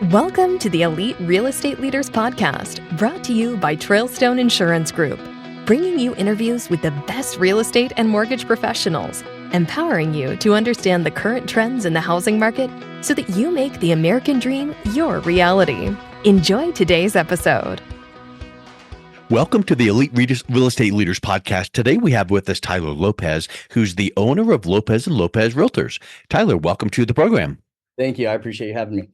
Welcome to the Elite Real Estate Leaders Podcast, brought to you by Trailstone Insurance Group, bringing you interviews with the best real estate and mortgage professionals, empowering you to understand the current trends in the housing market so that you make the American dream your reality. Enjoy today's episode. Welcome to the Elite Real Estate Leaders Podcast. Today we have with us Tyler Lopez, who's the owner of Lopez and Lopez Realtors. Tyler, welcome to the program. Thank you. I appreciate you having me.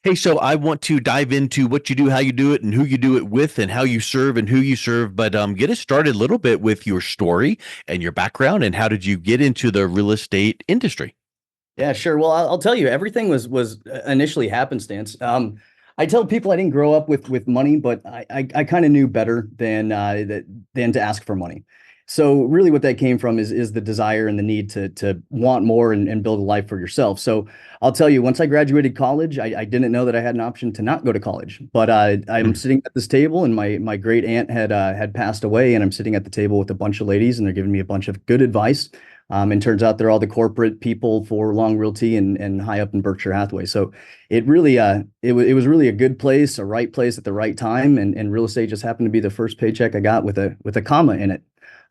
Hey, so I want to dive into what you do, how you do it, and who you do it with, and how you serve and who you serve. But get us started a little bit with your story and your background, and how did you get into the real estate industry? Yeah, sure. Well, I'll tell you, everything was initially happenstance. I tell people I didn't grow up with money, but I kind of knew better than to ask for money. So really what that came from is the desire and the need to want more and build a life for yourself. So I'll tell you, once I graduated college, I didn't know that I had an option to not go to college, but I'm sitting at this table, and my great aunt had passed away, and I'm sitting at the table with a bunch of ladies, and they're giving me a bunch of good advice. And turns out they're all the corporate people for Long Realty and high up in Berkshire Hathaway. So it really it was really a good place, a right place at the right time, and real estate just happened to be the first paycheck I got with a comma in it.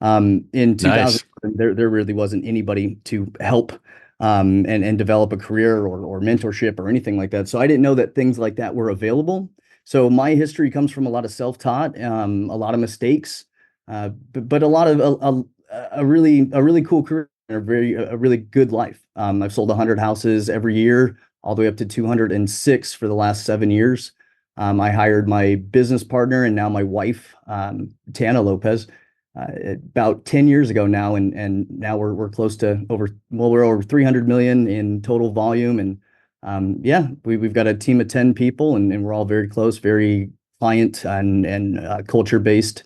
In 2000, nice. there really wasn't anybody to help and develop a career or mentorship or anything like that. So I didn't know that things like that were available. So my history comes from a lot of self-taught, a lot of mistakes, but a lot of a really cool career and a really good life. I've sold 100 houses every year, all the way up to 206 for the last 7 years. I hired my business partner and now my wife, Tana Lopez, about 10 years ago now, and now we're close to we're over 300 million in total volume, and we've got a team of 10 people, and we're all very close, very client and culture based,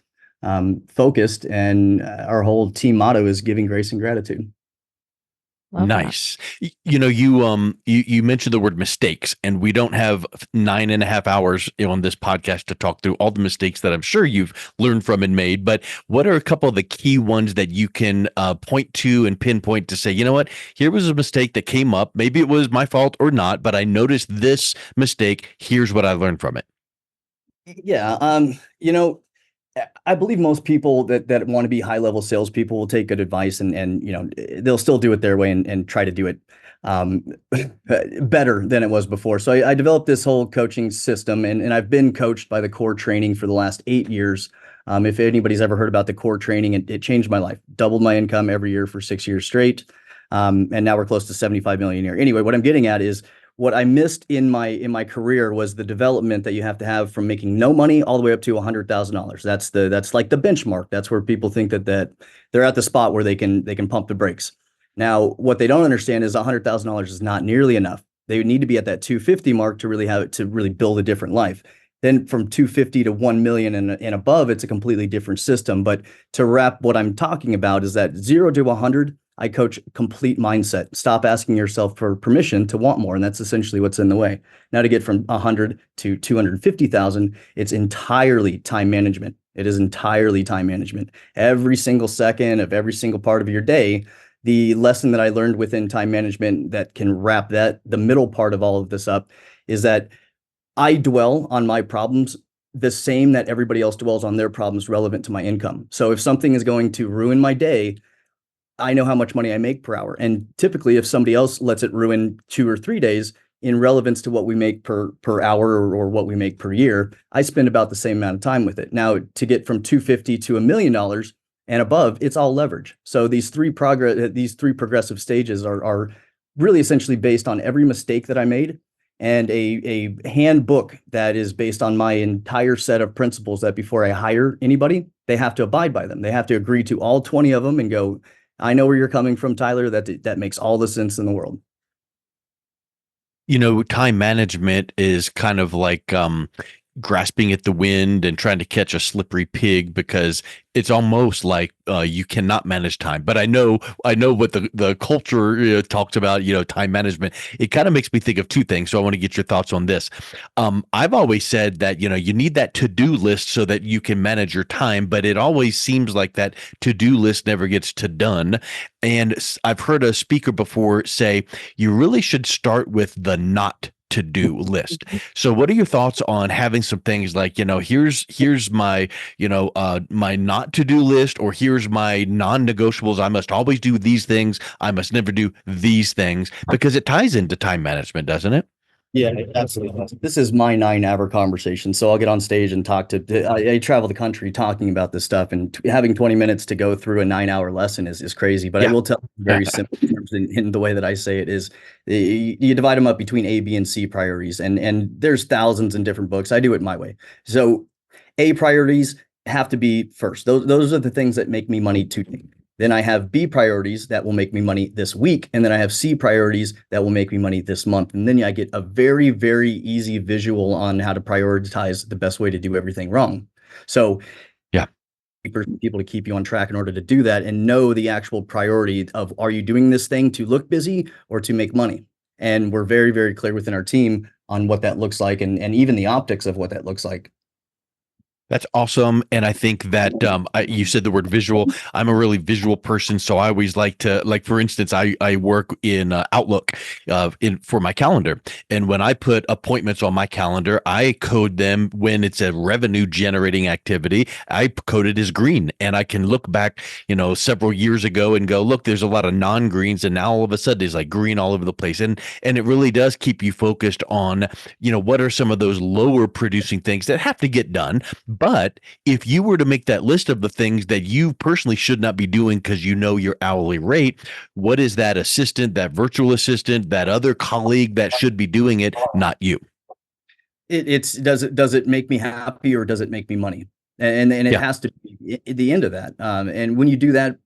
focused, and our whole team motto is giving grace and gratitude. Love nice. That. You mentioned the word mistakes, and we don't have 9.5 hours on this podcast to talk through all the mistakes that I'm sure you've learned from and made. But what are a couple of the key ones that you can point to and pinpoint to say, you know what, here was a mistake that came up. Maybe it was my fault or not, but I noticed this mistake. Here's what I learned from it. Yeah. I believe most people that want to be high level salespeople will take good advice and they'll still do it their way and try to do it better than it was before. So I developed this whole coaching system, and I've been coached by the core training for the last 8 years. If anybody's ever heard about the core training, it changed my life, doubled my income every year for 6 years straight. And now we're close to 75 million a year. Anyway, what I'm getting at is, what I missed in my career was the development that you have to have from making no money all the way up to $100,000. That's like the benchmark. That's where people think that they're at the spot where they can pump the brakes. Now, what they don't understand is $100,000 is not nearly enough. They need to be at that 250 mark to really build a different life. Then from 250 to 1 million and above, it's a completely different system. But to wrap what I'm talking about is that 0 to 100. I coach complete mindset. Stop asking yourself for permission to want more. And that's essentially what's in the way. Now, to get from 100 to 250,000, it's entirely time management. It is entirely time management. Every single second of every single part of your day, the lesson that I learned within time management that can wrap the middle part of all of this up, is that I dwell on my problems the same that everybody else dwells on their problems relevant to my income. So if something is going to ruin my day, I know how much money I make per hour. And typically, if somebody else lets it ruin 2 or 3 days in relevance to what we make per hour or what we make per year, I spend about the same amount of time with it. Now, to get from 250 to $1 million and above, it's all leverage. So these three progressive stages are really essentially based on every mistake that I made, and a handbook that is based on my entire set of principles that before I hire anybody, they have to abide by them. They have to agree to all 20 of them and go, I know where you're coming from, Tyler. That makes all the sense in the world. Time management is kind of like grasping at the wind and trying to catch a slippery pig, because it's almost like you cannot manage time. But I know what the culture talks about, time management. It kind of makes me think of two things. So I want to get your thoughts on this. I've always said that, you need that to-do list so that you can manage your time, but it always seems like that to-do list never gets to done. And I've heard a speaker before say, you really should start with the not to-do list. So what are your thoughts on having some things like, here's my, my not to-do list, or here's my non-negotiables. I must always do these things. I must never do these things, because it ties into time management, doesn't it? Yeah, absolutely. This is my 9 hour conversation. So I'll get on stage and talk I travel the country talking about this stuff, and having 20 minutes to go through a 9 hour lesson is crazy. But I Yeah. will tell you very simple terms in the way that I say it is you divide them up between A, B, and C priorities. And there's thousands in different books. I do it my way. So A priorities have to be first. Those are the things that make me money today. Then I have B priorities that will make me money this week. And then I have C priorities that will make me money this month. And then I get a very, very easy visual on how to prioritize the best way to do everything wrong. So Yeah. for people to keep you on track in order to do that, and know the actual priority of, are you doing this thing to look busy or to make money? And we're very, very clear within our team on what that looks like, and even the optics of what that looks like. That's awesome. And I think that you said the word visual. I'm a really visual person. So I always like to, like, for instance, I work in Outlook for my calendar. And when I put appointments on my calendar, I code them when it's a revenue generating activity. I code it as green. And I can look back, several years ago and go, look, there's a lot of non-greens. And now all of a sudden there's like green all over the place. And it really does keep you focused on, what are some of those lower producing things that have to get done. But if you were to make that list of the things that you personally should not be doing because your hourly rate, what is that assistant, that virtual assistant, that other colleague that should be doing it, not you? Does it make me happy, or does it make me money? And it has to be at the end of that. And when you do that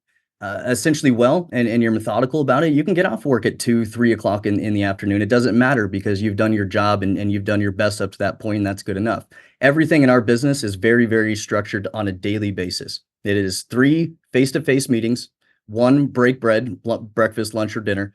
essentially well, and you're methodical about it, you can get off work at 2-3 o'clock in the afternoon. It doesn't matter, because you've done your job and you've done your best up to that point, and that's good enough. Everything in our business is very, very structured on a daily basis. It is 3 face-to-face meetings, 1 breakfast, lunch, or dinner,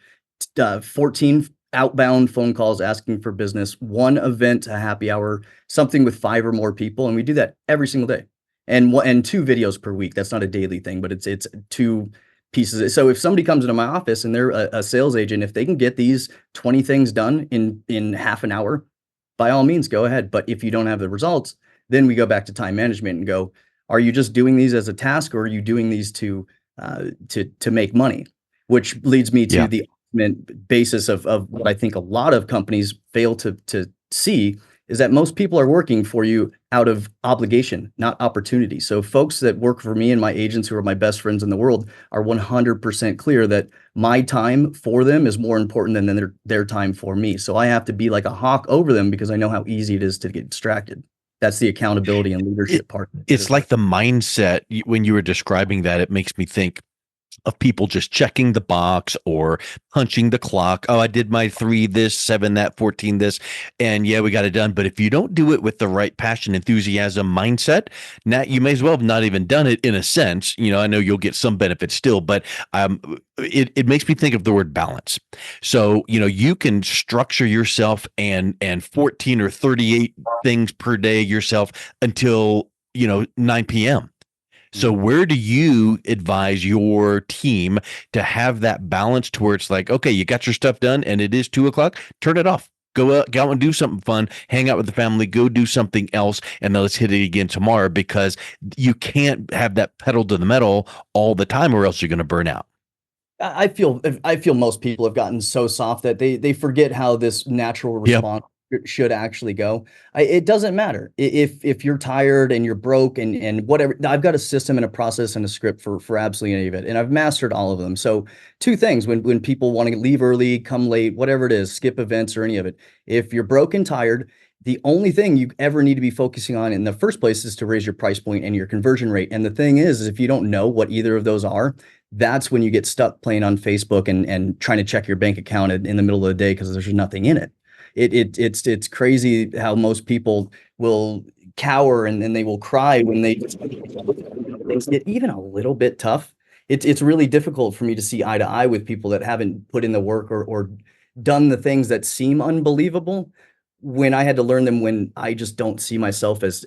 14 outbound phone calls asking for business, 1 event, a happy hour, something with 5 or more people. And we do that every single day. And 2 videos per week. That's not a daily thing, but it's 2 pieces. So if somebody comes into my office and they're a sales agent, if they can get these 20 things done in half an hour, by all means, go ahead. But if you don't have the results, then we go back to time management and go, are you just doing these as a task, or are you doing these to make money? Which leads me to the ultimate basis of what I think a lot of companies fail to see, is that most people are working for you out of obligation, not opportunity. So folks that work for me and my agents, who are my best friends in the world, are 100% clear that my time for them is more important than their time for me. So I have to be like a hawk over them, because I know how easy it is to get distracted. That's the accountability and leadership part. It's like the mindset. When you were describing that, it makes me think of people just checking the box or punching the clock. Oh, I did my 3 this, 7 that, 14 this, and yeah, we got it done. But if you don't do it with the right passion, enthusiasm, mindset, now you may as well have not even done it, in a sense. I know you'll get some benefit still, but it makes me think of the word balance. So, you can structure yourself and 14 or 38 things per day yourself until 9 p.m. So where do you advise your team to have that balance, to where it's like, okay, you got your stuff done and it is 2 o'clock, turn it off, go out and do something fun, hang out with the family, go do something else, and then let's hit it again tomorrow, because you can't have that pedal to the metal all the time, or else you're going to burn out. I feel most people have gotten so soft that they forget how this natural response should actually go. It doesn't matter if you're tired and you're broke and whatever. I've got a system and a process and a script for absolutely any of it, and I've mastered all of them. So 2 things: when people want to leave early, come late, whatever it is, skip events or any of it, if you're broke and tired, the only thing you ever need to be focusing on in the first place is to raise your price point and your conversion rate. And the thing is if you don't know what either of those are, that's when you get stuck playing on Facebook and trying to check your bank account in the middle of the day, because there's nothing in it. It's crazy how most people will cower and then they will cry when things get even a little bit tough. It's really difficult for me to see eye to eye with people that haven't put in the work or done the things that seem unbelievable. when I had to learn them when I just don't see myself as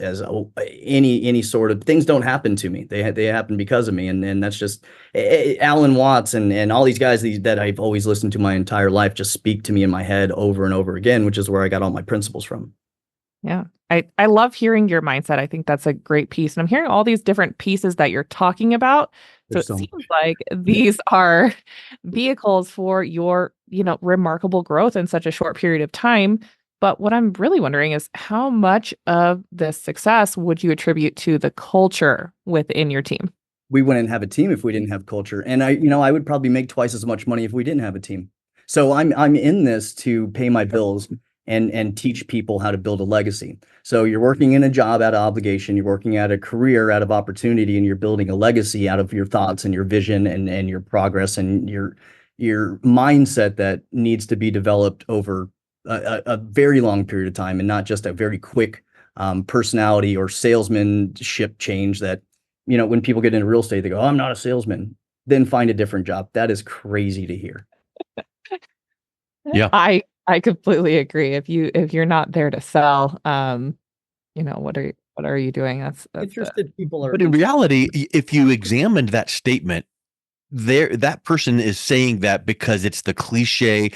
any sort of things don't happen to me. They happen because of me. And that's just Alan Watts and all these guys that I've always listened to my entire life just speak to me in my head over and over again, which is where I got all my principles from. Yeah. I love hearing your mindset. I think that's a great piece. And I'm hearing all these different pieces that you're talking about. So it seems like these are vehicles for your, remarkable growth in such a short period of time. But what I'm really wondering is how much of this success would you attribute to the culture within your team? We wouldn't have a team if we didn't have culture. And I would probably make twice as much money if we didn't have a team. So I'm in this to pay my bills and teach people how to build a legacy. So you're working in a job out of obligation, you're working at a career out of opportunity, and you're building a legacy out of your thoughts and your vision and your progress and your mindset that needs to be developed over a very long period of time, and not just a very quick personality or salesmanship change that, when people get into real estate, they go, oh, I'm not a salesman, then find a different job. That is crazy to hear. Yeah. I completely agree. If you're not there to sell, what are you doing? That's interested people are. But in reality, if you examined that statement, that person is saying that because it's the cliche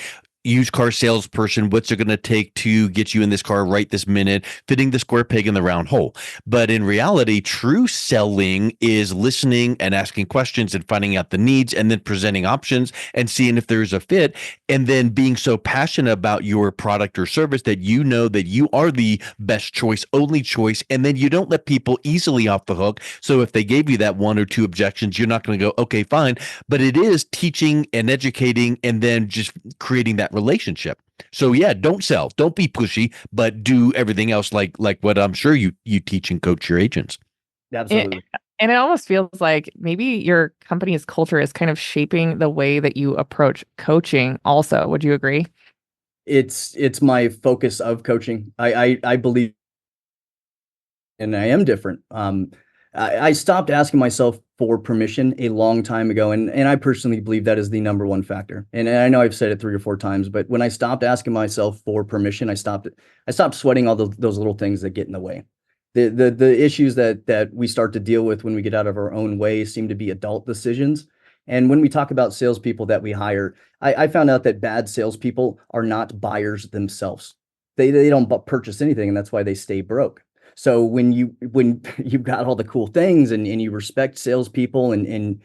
used car salesperson. What's it going to take to get you in this car right this minute, fitting the square peg in the round hole? But in reality, true selling is listening and asking questions and finding out the needs and then presenting options and seeing if there's a fit, and then being so passionate about your product or service that you know that you are the best choice, only choice, and then you don't let people easily off the hook. So if they gave you that one or two objections, you're not going to go, okay, fine. But it is teaching and educating and then just creating that relationship. So yeah, don't sell, don't be pushy, but do everything else like what I'm sure you teach and coach your agents. Absolutely. And it almost feels like maybe your company's culture is kind of shaping the way that you approach coaching also. Would you agree? It's my focus of coaching. I believe, and I am different. I stopped asking myself for permission a long time ago, and I personally believe that is the number one factor. And I know I've said it 3 or 4 times, but when I stopped asking myself for permission, I stopped sweating all those little things that get in the way. The issues that we start to deal with when we get out of our own way seem to be adult decisions. And when we talk about salespeople that we hire, I found out that bad salespeople are not buyers themselves. They don't purchase anything, and that's why they stay broke. So when you've got all the cool things and you respect salespeople and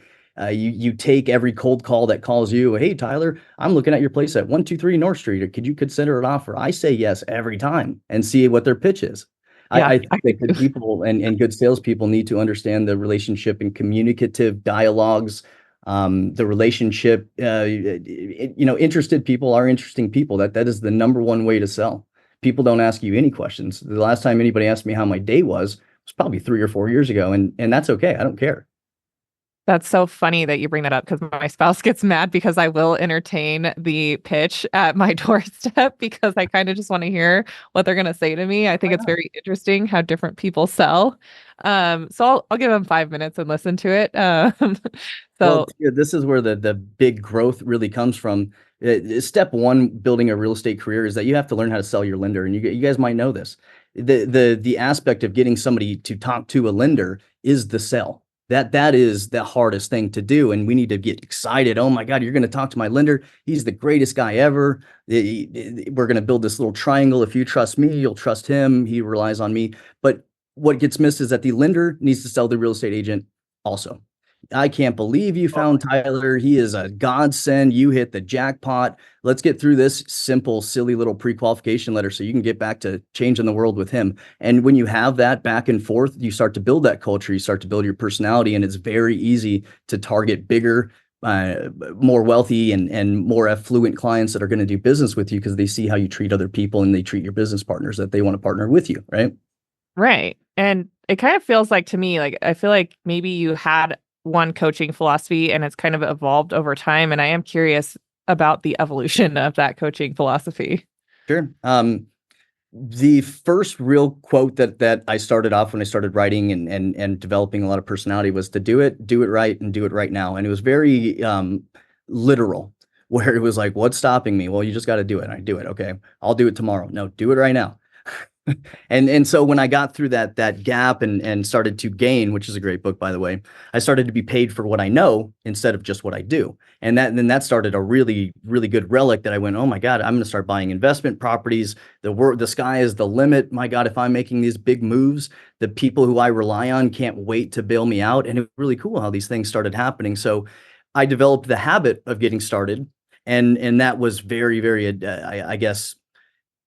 you take every cold call that calls you, hey, Tyler, I'm looking at your place at 123 North Street. Or could you consider an offer? I say yes every time and see what their pitch is. Yeah, I think that good people and good salespeople need to understand the relationship and communicative dialogues. The relationship, interested people are interesting people. That is the number one way to sell. People don't ask you any questions. The last time anybody asked me how my day was probably 3 or 4 years ago, and that's okay. I don't care. That's so funny that you bring that up, because my spouse gets mad because I will entertain the pitch at my doorstep because I kind of just want to hear what they're going to say to me. I think it's very interesting how different people sell. So I'll give them 5 minutes and listen to it. Well, this is where the big growth really comes from. Step one, building a real estate career, is that you have to learn how to sell your lender. And you guys might know this. The aspect of getting somebody to talk to a lender is the sell. That is the hardest thing to do. And we need to get excited. Oh my God, you're going to talk to my lender. He's the greatest guy ever. We're going to build this little triangle. If you trust me, you'll trust him. He relies on me. But what gets missed is that the lender needs to sell the real estate agent also. I can't believe you found Tyler. He is a godsend. You hit the jackpot. Let's get through this simple, silly little pre-qualification letter so you can get back to changing the world with him. And when you have that back and forth, you start to build that culture. You start to build your personality, and it's very easy to target bigger, more wealthy and more affluent clients that are going to do business with you because they see how you treat other people and they treat your business partners that they want to partner with you, right? Right. And it kind of feels like, to me, like, I feel like maybe you had one coaching philosophy and it's kind of evolved over time. And I am curious about the evolution of that coaching philosophy. Sure. The first real quote that I started off when I started writing and developing a lot of personality was to do it right, and do it right now. And it was very literal. where it was like, what's stopping me? Well, you just got to do it. And I do it. Okay, I'll do it tomorrow. No, do it right now. And so when I got through that gap and started to gain, which is a great book, by the way, I started to be paid for what I know instead of just what I do. And that started a really, really good relic that I went, oh my God, I'm going to start buying investment properties. The sky is the limit. My God, if I'm making these big moves, the people who I rely on can't wait to bail me out. And it was really cool how these things started happening. So I developed the habit of getting started. And that was very, very, I guess,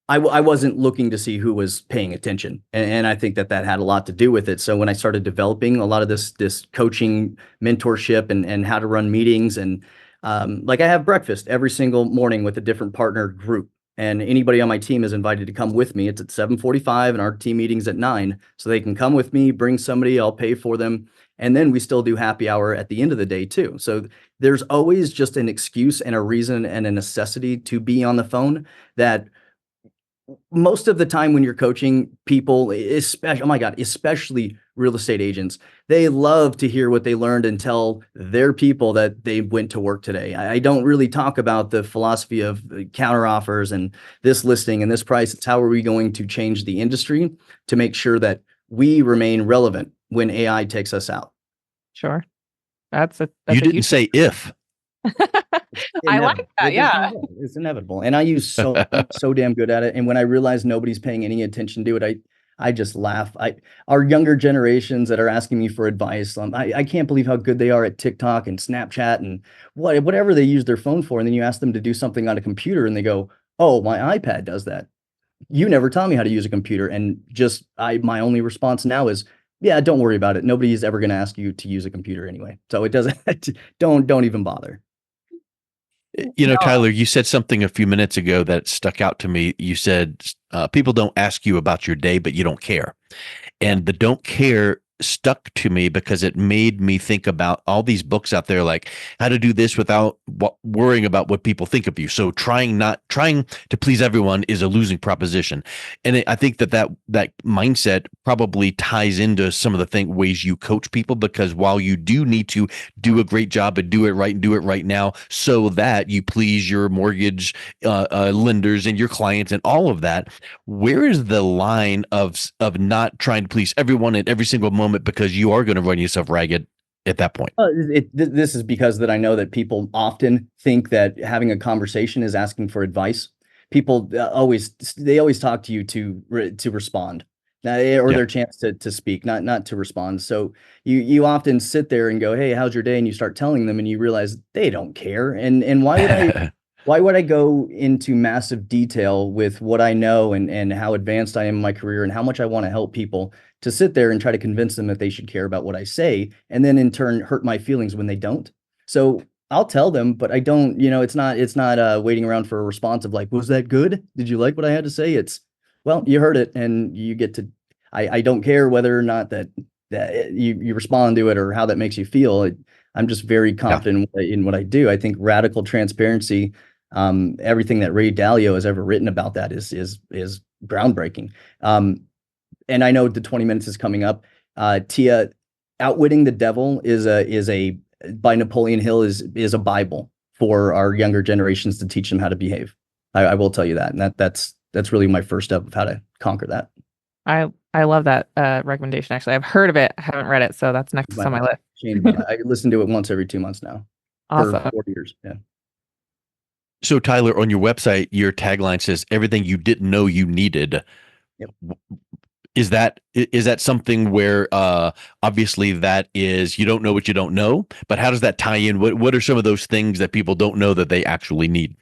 I wasn't looking to see who was paying attention. And I think that had a lot to do with it. So when I started developing a lot of this coaching mentorship and how to run meetings, and like I have breakfast every single morning with a different partner group. And anybody on my team is invited to come with me. It's at 7:45 and our team meeting's at 9. So they can come with me, bring somebody, I'll pay for them. And then we still do happy hour at the end of the day too. So there's always just an excuse and a reason and a necessity to be on the phone that most of the time when you're coaching people, especially, oh my God, especially real estate agents, they love to hear what they learned and tell their people that they went to work today. I don't really talk about the philosophy of counter offers and this listing and this price. It's how are we going to change the industry to make sure that we remain relevant when AI takes us out. Sure. That's you a didn't huge... say if. I like that. Yeah. It's inevitable. And I'm so damn good at it. And when I realize nobody's paying any attention to it, I just laugh. Our younger generations that are asking me for advice, I can't believe how good they are at TikTok and Snapchat and whatever they use their phone for. And then you ask them to do something on a computer and they go, oh, my iPad does that. You never taught me how to use a computer. And my only response now is, yeah, don't worry about it. Nobody's ever going to ask you to use a computer anyway. So it doesn't, don't even bother. You know, Tyler, you said something a few minutes ago that stuck out to me. You said people don't ask you about your day, but you don't care. And the don't care stuck to me because it made me think about all these books out there, like how to do this without worrying about what people think of you. So trying to please everyone is a losing proposition. And I think that mindset probably ties into some of the ways you coach people, because while you do need to do a great job and do it right now so that you please your mortgage lenders and your clients and all of that, where is the line of not trying to please everyone at every single moment, because you are going to run yourself ragged at that point? This is because that I know that people often think that having a conversation is asking for advice. People always talk to you to respond, or their chance to speak, not to respond. So you often sit there and go, hey, how's your day? And you start telling them and you realize they don't care. And why would I why would I go into massive detail with what I know and how advanced I am in my career and how much I want to help people, to sit there and try to convince them that they should care about what I say, and then in turn hurt my feelings when they don't? So I'll tell them, but I don't, it's not waiting around for a response of like, was that good? Did you like what I had to say? It's, well, you heard it and you get to, I don't care whether or not that you respond to it or how that makes you feel. I'm just very confident in what I do. I think radical transparency, everything that Ray Dalio has ever written about that is groundbreaking. And I know the 20 minutes is coming up. Tia, Outwitting the Devil by Napoleon Hill is a Bible for our younger generations to teach them how to behave. I will tell you that. And that's really my first step of how to conquer that. I love that recommendation. Actually, I've heard of it. I haven't read it. So that's next on my list. I listen to it once every 2 months now. Awesome. For 4 years. Yeah. So Tyler, on your website, your tagline says everything you didn't know you needed. Yep. Is that something where obviously that is, you don't know what you don't know, but how does that tie in? What are some of those things that people don't know that they actually need?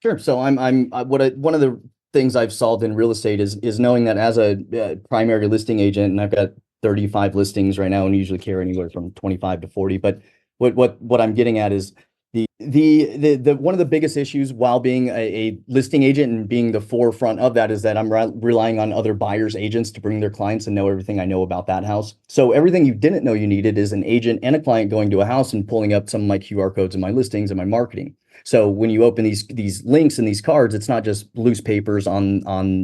Sure. So one of the things I've solved in real estate is knowing that as a primary listing agent, and I've got 35 listings right now and usually carry anywhere from 25 to 40. But what I'm getting at is the one of the biggest issues while being a listing agent and being the forefront of that is that I'm relying on other buyers agents to bring their clients and know everything I know about that house. So everything you didn't know you needed is an agent and a client going to a house and pulling up some of my QR codes and my listings and my marketing. So when you open these links and these cards, it's not just loose papers on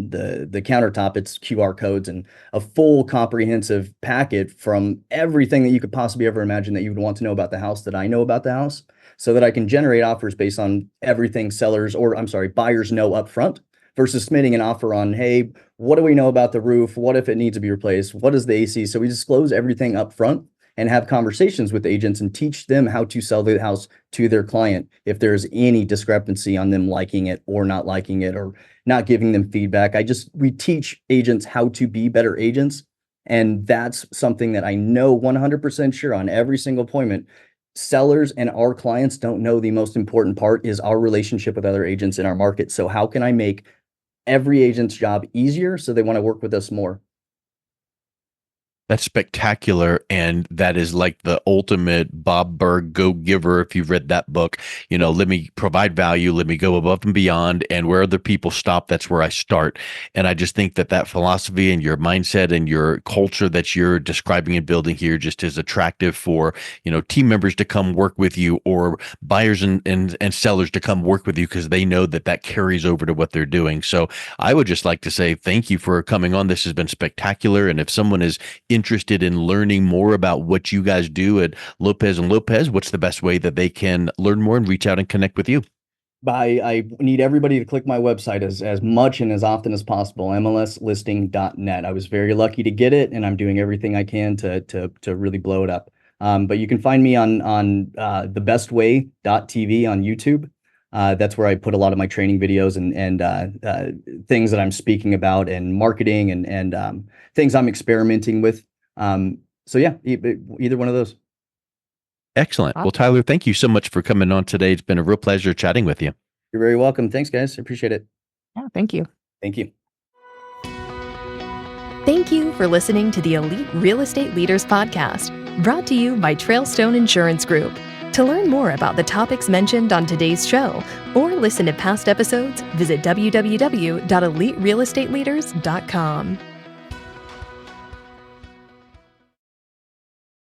the countertop, it's QR codes and a full comprehensive packet from everything that you could possibly ever imagine that you would want to know about the house that I know about the house, so that I can generate offers based on everything buyers know up front, versus submitting an offer on, hey, what do we know about the roof? What if it needs to be replaced? What is the AC? So we disclose everything up front and have conversations with agents and teach them how to sell the house to their client if there's any discrepancy on them liking it or not liking it or not giving them feedback. We teach agents how to be better agents. And that's something that I know 100% sure on every single appointment. Sellers and our clients don't know the most important part is our relationship with other agents in our market. So how can I make every agent's job easier so they want to work with us more? That's spectacular. And that is like the ultimate Bob Burg go-giver. If you've read that book, let me provide value, let me go above and beyond. And where other people stop, that's where I start. And I just think that philosophy and your mindset and your culture that you're describing and building here just is attractive for, team members to come work with you, or buyers and sellers to come work with you, because they know that carries over to what they're doing. So I would just like to say thank you for coming on. This has been spectacular. And if someone is interested in learning more about what you guys do at Lopez and Lopez, what's the best way that they can learn more and reach out and connect with you? I need everybody to click my website as much and as often as possible, mlslisting.net. I was very lucky to get it, and I'm doing everything I can to really blow it up. But you can find me on thebestway.tv on YouTube. That's where I put a lot of my training videos and things that I'm speaking about, and marketing and things I'm experimenting with. So yeah, either one of those. Excellent. Well, Tyler, thank you so much for coming on today. It's been a real pleasure chatting with you. You're very welcome. Thanks, guys. I appreciate it. Yeah, thank you. Thank you. Thank you for listening to the Elite Real Estate Leaders Podcast, brought to you by Trailstone Insurance Group. To learn more about the topics mentioned on today's show or listen to past episodes, visit www.eliterealestateleaders.com.